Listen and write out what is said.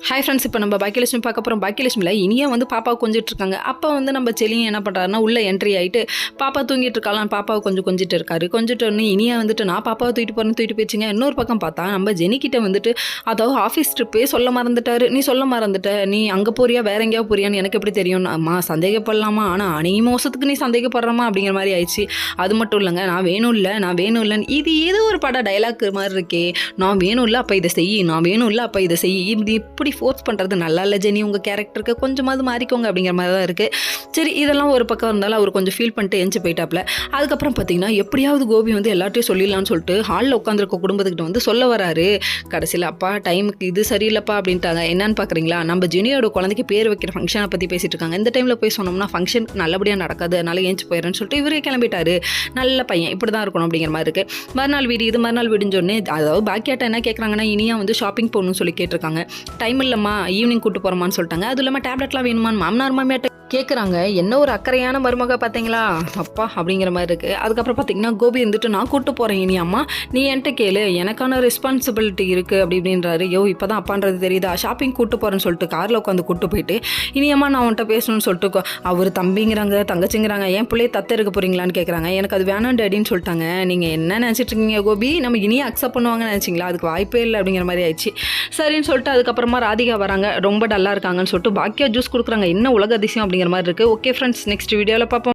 Hi friends, இப்போ நம்ம பாக்கியலட்சுமி பார்க்க போகிறோம். பாக்கியலட்சுமியில் இனியா வந்து பாப்பாவை கொஞ்சிட்டு இருக்காங்க. அப்போ வந்து நம்ம செலியும் என்ன பண்ணுறாருன்னா உள்ளே என்ட்ரி ஆகிட்டு பாப்பா தூங்கிட்டு இருக்கலாம், பாப்பாவை கொஞ்சம் கொஞ்சிட்டு இருக்காரு. கொஞ்சிட்டு ஒன்று இனியா வந்துட்டு நான் பாப்பாவை தூக்கிட்டு போகிறேன்னு தூக்கிட்டு போயிடுச்சிங்க. இன்னொரு பக்கம் பார்த்தா நம்ம ஜெனிக்கிட்ட வந்துட்டு அதாவது ஆஃபீஸ் ட்ரிப்பே சொல்ல மறந்துட்டாரு. நீ சொல்ல மறந்துட்ட, நீ அங்கே போறியா வேற எங்கேயா போறியான்னு எனக்கு எப்படி தெரியும்? அம்மா சந்தேகப்படலாமா, ஆனால் அணி மோசத்துக்கு நீ சந்தேகப்படுறமா அப்படிங்கிற மாதிரி ஆயிடுச்சு. அது மட்டும் இல்லைங்க, நான் வேணும் இல்லைன்னு இது ஏதோ ஒரு பட டைலாக் மாதிரி இருக்கே. நான் வேணும் இல்லை அப்போ இதை செய், நான் வேணும் இல்லை அப்போ இதை செய், இப்படி ஃபோர்ஸ் பண்ணுறது நல்லா இல்லை ஜெனி, உங்கள் கேரக்டருக்கு கொஞ்சமாவது மாறிக்கோங்க அப்படிங்கிற மாதிரி தான் இருக்குது. சரி, இதெல்லாம் ஒரு பக்கம் இருந்தாலும் அவர் கொஞ்சம் ஃபீல் பண்ணிட்டு எஞ்சி போயிட்டாப்ல. அதுக்கப்புறம் பார்த்தீங்கன்னா எப்படியாவது கோபி வந்து எல்லாத்தையும் சொல்லிடலான்னு சொல்லிட்டு ஹாலில் உட்காந்துருக்க குடும்பத்துக்கிட்ட வந்து சொல்ல வராரு. கடைசியில் அப்பா டைமுக்கு இது சரியில்லைப்பா அப்படின்ட்டாங்க. என்னன்னு பார்க்குறீங்களா, நம்ம ஜெனியோட குழந்தைக்கு பேர் வைக்கிற ஃபங்க்ஷனை பற்றி பேசிட்டு இருக்காங்க. இந்த டைமில் போய் சொன்னோம்னா ஃபங்க்ஷன் நல்லபடியாக நடக்காது, அதனால ஏஞ்சி போயிடுறேன்னு சொல்லிட்டு இவரே கிளம்பிட்டாரு. நல்ல பையன், இப்படி தான் இருக்கணும் அப்படிங்கிற மாதிரி இருக்குது. மறுநாள் விடிஞ்சோடனே அதாவது பாக்கியாட்ட என்ன கேட்குறாங்கன்னா, இனியா வந்து ஷாப்பிங் போகணும்னு சொல்லி கேட்டிருக்காங்க. டைம் இல்லைம்மா, ஈவினிங் கூட்டு போகிறோமான்னு சொல்லிட்டாங்க. அதுவும் இல்லாமல் டேப்லெட்லாம் வேணுமான்னு மாமனார் மாமியாட்ட கேட்குறாங்க. என்ன ஒரு அக்கறையான மருமக பார்த்தீங்களா அப்பா அப்படிங்கிற மாதிரி இருக்குது. அதுக்கப்புறம் பார்த்தீங்கன்னா கோபி இருந்துட்டு நான் கூப்பிட்டு போகிறேன் இனியாம்மா, நீ என்கிட்ட கேளு, எனக்கான ரெஸ்பான்சிபிலிட்டி இருக்குது அப்படி இப்படின்றாரு. யோ இப்போ தான் அப்பான்றது தெரியுதா, ஷாப்பிங் கூப்பிட்டு போகிறேன்னு சொல்லிட்டு காரில் உட்காந்து கூப்பிட்டு போயிட்டு இனியம்மா நான் உன்ட்ட பேசணும்னு சொல்லிட்டு அவர் தம்பிங்கிறாங்க தங்கச்சிங்கிறாங்க, என் பிள்ளையை தத்த இருக்க போகிறீங்களான்னு கேட்குறாங்க. எனக்கு அது வேணாம் டேடின்னு சொல்லிட்டாங்க. நீங்கள் என்ன நினச்சிட்டு இருக்கீங்க கோபி, நம்ம இனியும் அக்செப்ட் பண்ணுவாங்கன்னு நினச்சிங்களா? அதுக்கு வாய்ப்பே இல்லை அப்படிங்கிற மாதிரி ஆயிடுச்சு. சரின்னு சொல்லிட்டு அதுக்கப்புறமா ராதிகா வராங்க. ரொம்ப டல்லாக இருக்காங்கன்னு சொல்லிட்டு பாக்கியா ஜூஸ் கொடுக்குறாங்க. என்ன உலக அதிசயம் அப்படிங்கிற மாதிரி இருக்குது. ஓகே ஃப்ரெண்ட்ஸ், நெக்ஸ்ட் வீடியோவில் பார்ப்போம்.